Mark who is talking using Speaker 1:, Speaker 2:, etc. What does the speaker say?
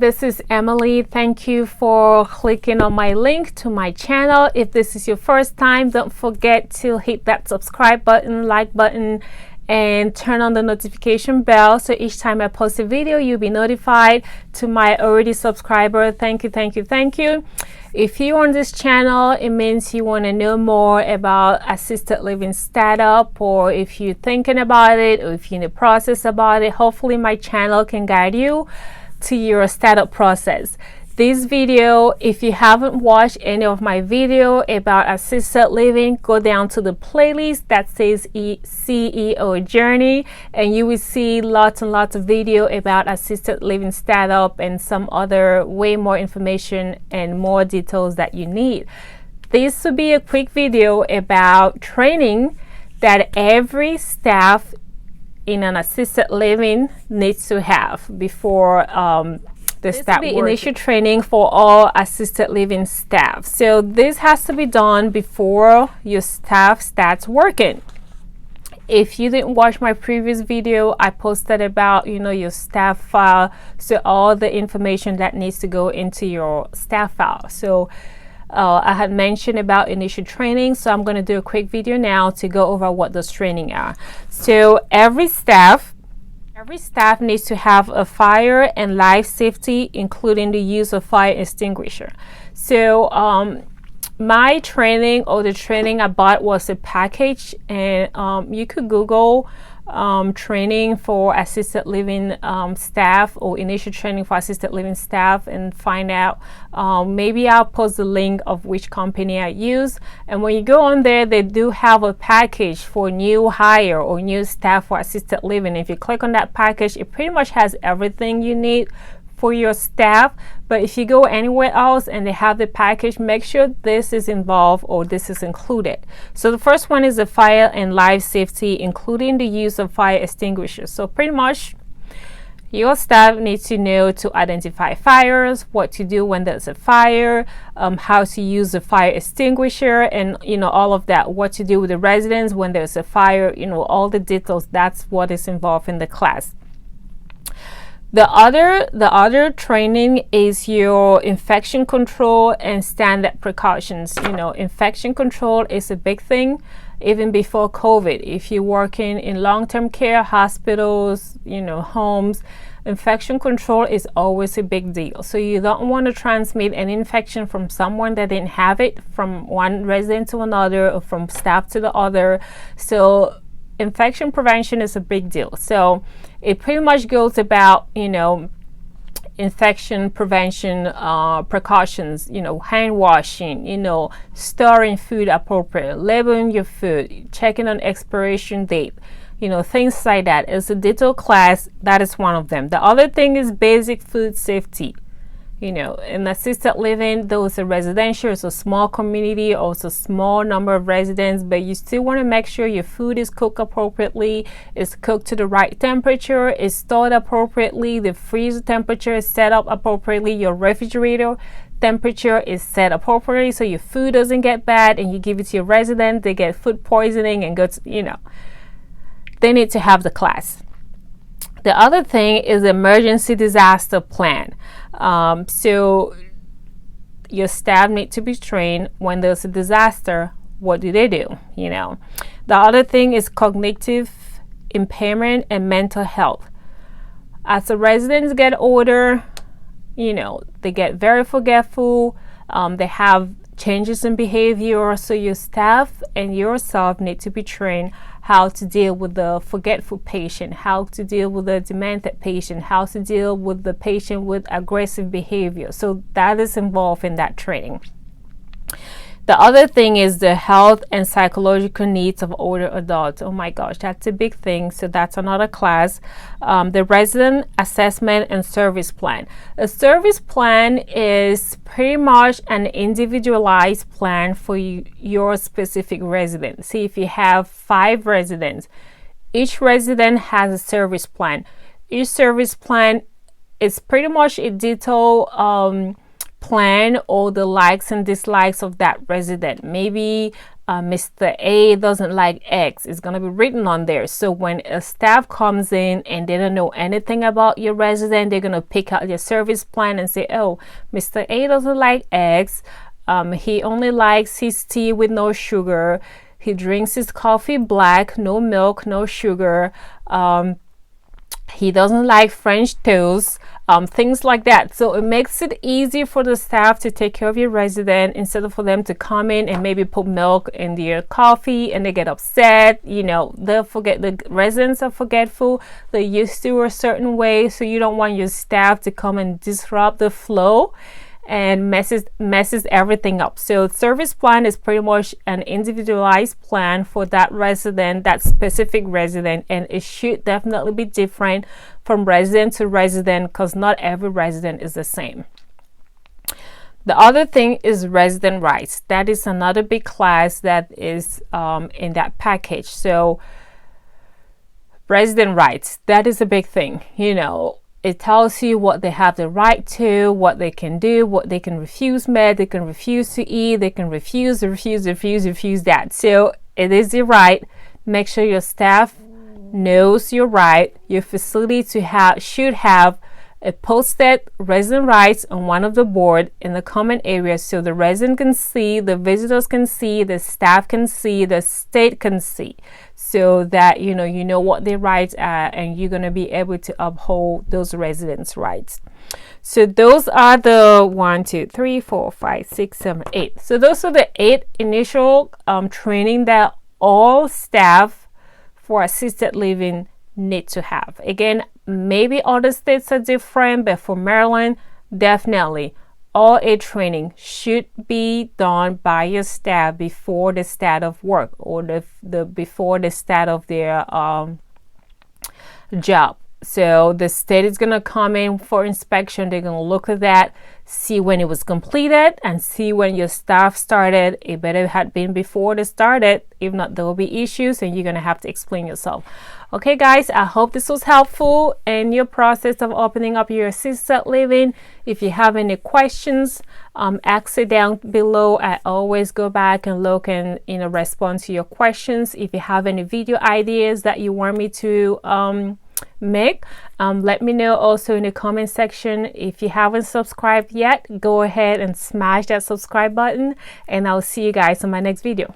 Speaker 1: this is Emily. Thank you for clicking on my link to my channel. If this is your first time, don't forget to hit that subscribe button, like button, and turn on the notification bell so each time I post a video you'll be notified. To my already subscriber, thank you. If you're on this channel, it means you want to know more about assisted living startup, or if you're thinking about it, or if you're in the process about it. Hopefully my channel can guide you to your startup process. This video, if you haven't watched any of my video about assisted living, go down to the playlist that says CEO Journey, and you will see lots and lots of video about assisted living startup and some other way more information and more details that you need. This will be a quick video about training that every staff in an assisted living needs to have before they start working. Initial training for all assisted living staff. So this has to be done before your staff starts working. If you didn't watch my previous video, I posted about your staff file, so all the information that needs to go into your staff file. So I had mentioned about initial training, so I'm going to do a quick video now to go over what those training are. So every staff needs to have a fire and life safety, including the use of fire extinguisher. So my training, or the training I bought, was a package, and you could Google training for assisted living staff, or initial training for assisted living staff, and find out. Maybe I'll post the link of which company I use. And when you go on there, they do have a package for new hire or new staff for assisted living. If you click on that package, it pretty much has everything you need for your staff. But if you go anywhere else and they have the package, make sure this is involved or this is included. So the first one is the fire and life safety, including the use of fire extinguishers. So pretty much your staff needs to know to identify fires, what to do when there's a fire, how to use the fire extinguisher, and all of that, what to do with the residents when there's a fire, all the details. That's what is involved in the class. The other training is your infection control and standard precautions. Infection control is a big thing even before COVID. If you're working in long-term care, hospitals, homes, infection control is always a big deal. So you don't want to transmit an infection from someone that didn't have it, from one resident to another, or from staff to the other. So infection prevention is a big deal. So it pretty much goes about infection prevention precautions, hand washing, storing food appropriately, labeling your food, checking on expiration date, things like that. It's a detailed class. That is one of them. The other thing is basic food safety. In assisted living, though it's a residential, it's a small community, or it's a small number of residents, but you still want to make sure your food is cooked appropriately, is cooked to the right temperature, is stored appropriately, the freezer temperature is set up appropriately, your refrigerator temperature is set appropriately, so your food doesn't get bad and you give it to your resident, they get food poisoning and they need to have the class. The other thing is emergency disaster plan. So your staff need to be trained when there's a disaster. What do? The other thing is cognitive impairment and mental health. As the residents get older, they get very forgetful. They have changes in behavior. So your staff and yourself need to be trained how to deal with the forgetful patient, how to deal with the demented patient, how to deal with the patient with aggressive behavior. So that is involved in that training. The other thing is the health and psychological needs of older adults. Oh my gosh, that's a big thing. So that's another class. The resident assessment and service plan. A service plan is pretty much an individualized plan for your specific resident. See, if you have 5 residents, each resident has a service plan. Each service plan is pretty much a detailed plan all the likes and dislikes of that resident. Maybe Mr. A doesn't like X. It's going to be written on there. So when a staff comes in and they don't know anything about your resident, they're going to pick out your service plan and say, oh, Mr. A doesn't like X. He only likes his tea with no sugar. He drinks his coffee black, no milk, no sugar. He doesn't like French toast, things like that. So it makes it easy for the staff to take care of your resident instead of for them to come in and maybe put milk in their coffee and they get upset. You know, they'll forget. The residents are forgetful. They're used to a certain way. So you don't want your staff to come and disrupt the flow and messes everything up. So service plan is pretty much an individualized plan for that resident, that specific resident, and it should definitely be different from resident to resident because not every resident is the same. The other thing is resident rights. That is another big class that is in that package. So resident rights, that is a big thing. You know, it tells you what they have the right to, what they can do, what they can refuse med, they can refuse to eat, they can refuse that. So it is your right. Make sure your staff knows your right. Your facility should have a posted resident rights on one of the board in the common area so the resident can see, the visitors can see, the staff can see, the state can see, so that you know what their rights are and you're going to be able to uphold those residents' rights. So those are the 1, 2, 3, 4, 5, 6, 7, 8. So those are the 8 initial training that all staff for assisted living need to have. Again, maybe other states are different, but for Maryland, definitely all 8 training should be done by your staff before the start of work or before the start of their job. So the state is going to come in for inspection. They're going to look at that, see when it was completed, and see when your staff started. It better had been before they started. If not, there will be issues and you're going to have to explain yourself. Okay, guys, I hope this was helpful in your process of opening up your assisted living. If you have any questions, ask it down below. I always go back and look and respond to your questions. If you have any video ideas that you want me to make, let me know also in the comment section. If you haven't subscribed yet, go ahead and smash that subscribe button, and I'll see you guys on my next video.